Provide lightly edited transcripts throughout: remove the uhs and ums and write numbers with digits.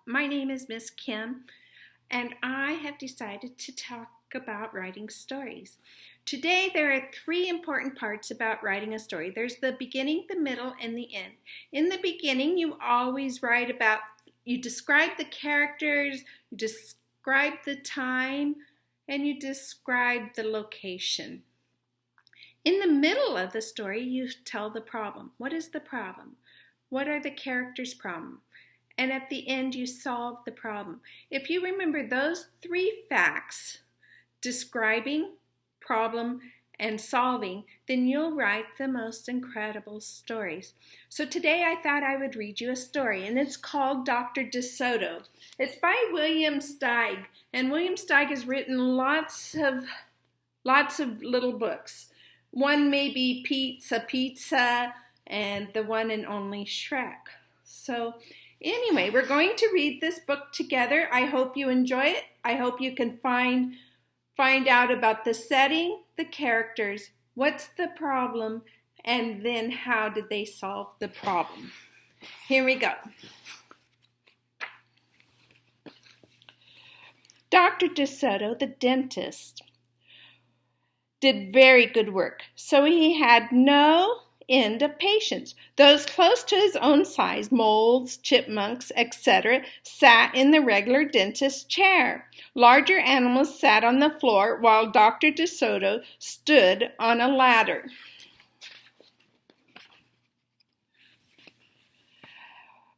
My name is Miss Kim, and I have decided to talk about writing stories. Today, there are three important parts about writing a story. There's the beginning, the middle, and the end. In the beginning, you always write about, you describe the characters, you describe the time, and you describe the location. In the middle of the story, you tell the problem. What is the problem? What are the characters' problem? And at the end, you solve the problem. If you remember those three facts, describing, problem, and solving, then you'll write the most incredible stories. So today I thought I would read you a story, and it's called Doctor De Soto. It's by William Steig, and William Steig has written lots of little books. One may be Pizza, and the one and only Shrek. So anyway, we're going to read this book together. I hope you enjoy it. I hope you can find out about the setting, the characters, what's the problem, and then how did they solve the problem. Here we go. Dr. De Soto, the dentist, did very good work, so he had no end of patients. Those close to his own size, moles, chipmunks, etc., sat in the regular dentist's chair. Larger animals sat on the floor while Dr. De Soto stood on a ladder.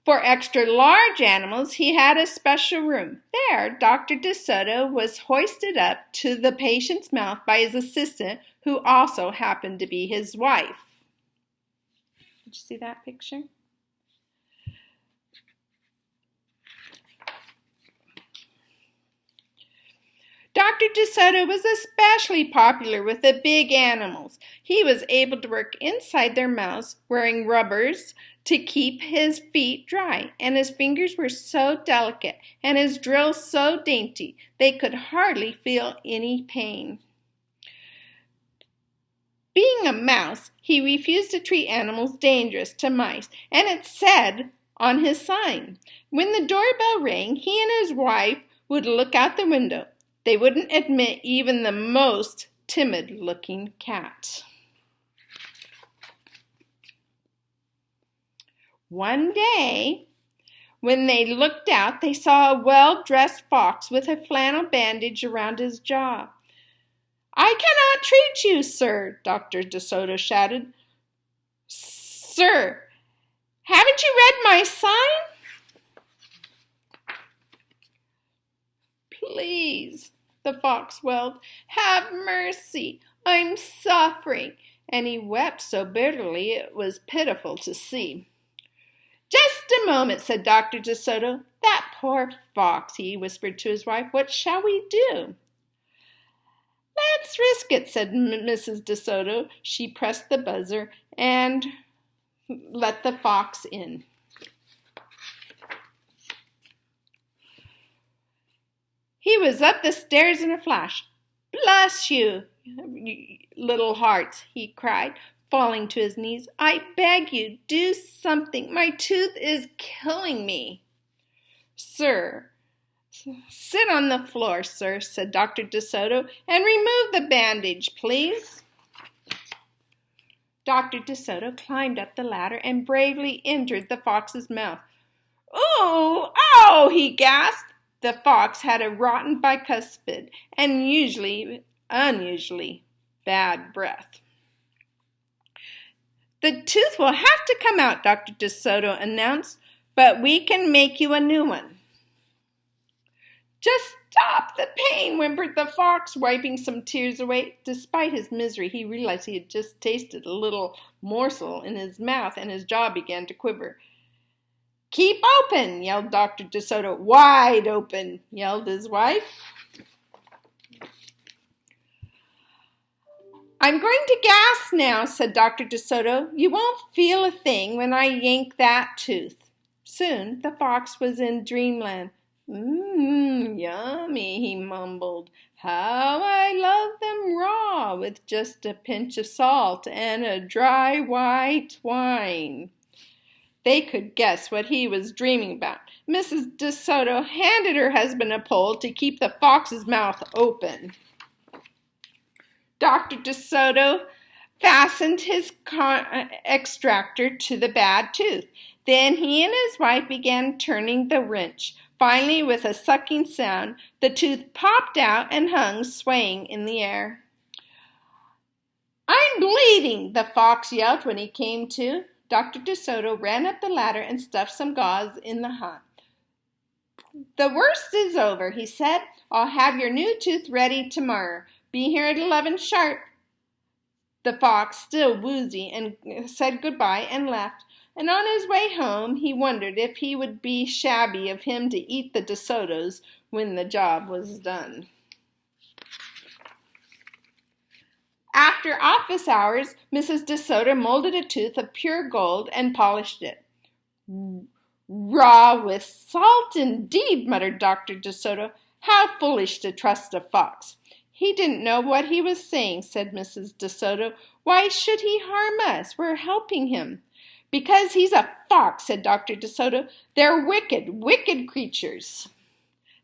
For extra large animals, he had a special room. There, Dr. De Soto was hoisted up to the patient's mouth by his assistant, who also happened to be his wife. Did you see that picture? Dr. De Soto was especially popular with the big animals. He was able to work inside their mouths, wearing rubbers to keep his feet dry, and his fingers were so delicate and his drills so dainty they could hardly feel any pain. Being a mouse, he refused to treat animals dangerous to mice, and it said on his sign. When the doorbell rang, he and his wife would look out the window. They wouldn't admit even the most timid-looking cat. One day, when they looked out, they saw a well-dressed fox with a flannel bandage around his jaw. "I cannot treat you, sir," Dr. De Soto shouted. "Sir, haven't you read my sign?" "Please," the fox wailed, "have mercy. I'm suffering." And he wept so bitterly it was pitiful to see. "Just a moment," said Dr. De Soto. "That poor fox," he whispered to his wife. "What shall we do?" "Let's risk it," said Mrs. De Soto. She pressed the buzzer and let the fox in. He was up the stairs in a flash. "Bless you, little hearts," he cried, falling to his knees. "I beg you, do something. My tooth is killing me." "Sir, sit on the floor, sir," said Dr. De Soto, "and remove the bandage, please." Dr. De Soto climbed up the ladder and bravely entered the fox's mouth. "Ooh, ow!" he gasped. The fox had a rotten bicuspid and unusually bad breath. "The tooth will have to come out," Dr. De Soto announced, "but we can make you a new one." "Just stop the pain," whimpered the fox, wiping some tears away. Despite his misery, he realized he had just tasted a little morsel in his mouth, and his jaw began to quiver. "Keep open," yelled Dr. De Soto. "Wide open," yelled his wife. "I'm going to gas now," said Dr. De Soto. "You won't feel a thing when I yank that tooth." Soon the fox was in dreamland. Yummy," he mumbled. "How I love them raw, with just a pinch of salt and a dry white wine." They could guess what he was dreaming about. Mrs. De Soto handed her husband a pole to keep the fox's mouth open. Dr. De Soto fastened his extractor to the bad tooth. Then he and his wife began turning the wrench. Finally, with a sucking sound, the tooth popped out and hung swaying in the air. "I'm bleeding," the fox yelled when he came to. Dr. De Soto ran up the ladder and stuffed some gauze in the hat. "The worst is over," he said. "I'll have your new tooth ready tomorrow. Be here at 11 sharp." The fox, still woozy, and said goodbye and left. And on his way home, he wondered if he would be shabby of him to eat the De Sotos when the job was done. After office hours, Mrs. De Soto molded a tooth of pure gold and polished it. "Raw with salt indeed," muttered Dr. De Soto. "How foolish to trust a fox." "He didn't know what he was saying," said Mrs. De Soto. "Why should he harm us? We're helping him." "Because he's a fox," said Dr. De Soto. "They're wicked, wicked creatures."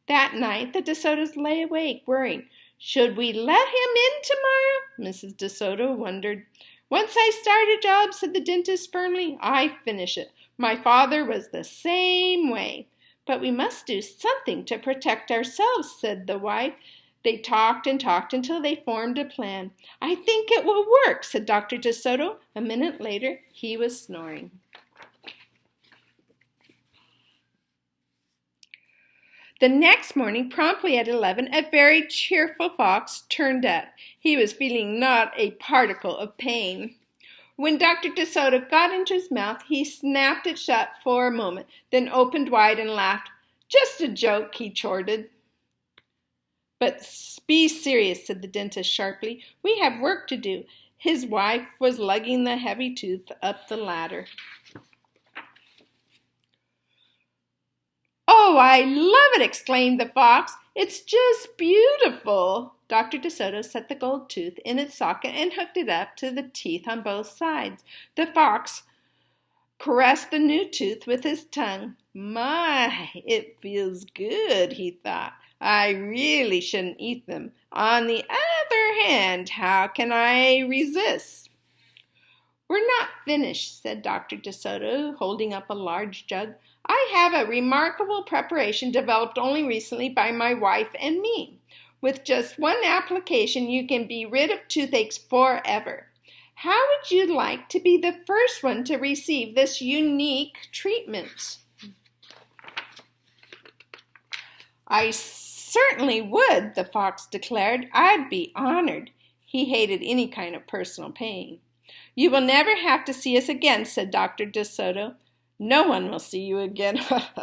That night the De Sotos lay awake, worrying. "Should we let him in tomorrow?" Mrs. De Soto wondered. "Once I start a job," said the dentist firmly, "I finish it. My father was the same way." "But we must do something to protect ourselves," said the wife. They talked and talked until they formed a plan. "I think it will work," said Dr. De Soto. A minute later, he was snoring. The next morning, promptly at 11, a very cheerful fox turned up. He was feeling not a particle of pain. When Dr. De Soto got into his mouth, he snapped it shut for a moment, then opened wide and laughed. "Just a joke," he chortled. "But be serious," said the dentist sharply. "We have work to do." His wife was lugging the heavy tooth up the ladder. "Oh, I love it!" exclaimed the fox. "It's just beautiful." Dr. De Soto set the gold tooth in its socket and hooked it up to the teeth on both sides. The fox caressed the new tooth with his tongue. "My, it feels good," he thought. "I really shouldn't eat them. On the other hand, how can I resist?" "We're not finished," said Dr. De Soto, holding up a large jug. "I have a remarkable preparation developed only recently by my wife and me. With just one application, you can be rid of toothaches forever. How would you like to be the first one to receive this unique treatment?" "I certainly would," the fox declared. "I'd be honored." He hated any kind of personal pain. "You will never have to see us again," said Dr. De Soto. "No one will see you again,"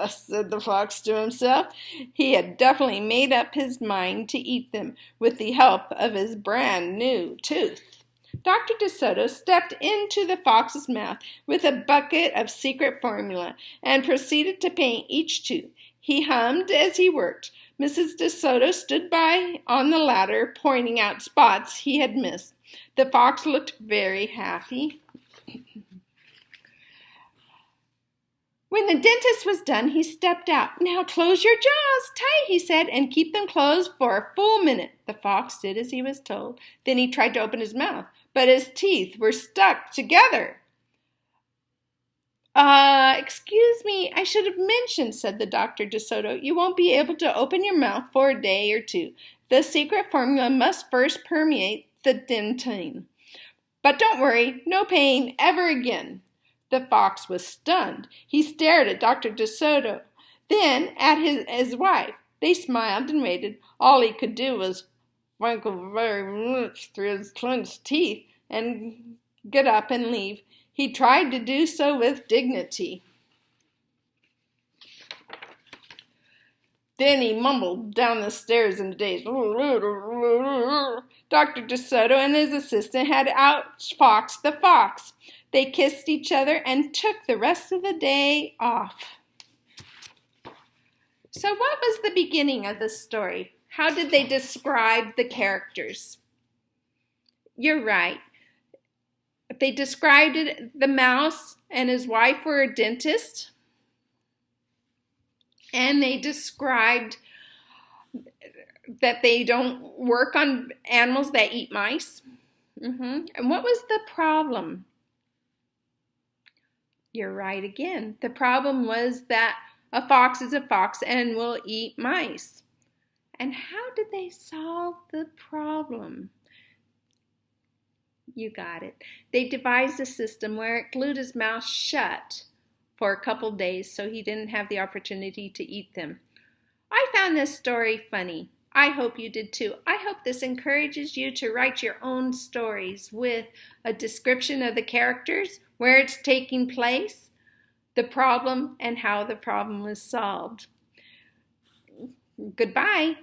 said the fox to himself. He had definitely made up his mind to eat them with the help of his brand new tooth. Dr. De Soto stepped into the fox's mouth with a bucket of secret formula and proceeded to paint each tooth. He hummed as he worked. Mrs. De Soto stood by on the ladder, pointing out spots he had missed. The fox looked very happy. When the dentist was done, he stepped out. "Now close your jaws tight," he said, "and keep them closed for a full minute." The fox did as he was told. Then he tried to open his mouth, but his teeth were stuck together. Excuse me, I should have mentioned," said the Dr. De Soto. "You won't be able to open your mouth for a day or two. The secret formula must first permeate the dentine. But don't worry, no pain ever again." The fox was stunned. He stared at Dr. De Soto, then at his wife. They smiled and waited. All he could do was wrinkle very much through his clenched teeth and get up and leave. He tried to do so with dignity. Then he mumbled down the stairs in a daze. Dr. De Soto and his assistant had outfoxed the fox. They kissed each other and took the rest of the day off. So what was the beginning of the story? How did they describe the characters? You're right. They described it, the mouse and his wife were a dentist, and they described that they don't work on animals that eat mice. And what was the problem? You're right again. The problem was that a fox is a fox and will eat mice. And how did they solve the problem? You got it. They devised a system where it glued his mouth shut for a couple days so he didn't have the opportunity to eat them. I found this story funny. I hope you did too. I hope this encourages you to write your own stories with a description of the characters, where it's taking place, the problem, and how the problem was solved. Goodbye.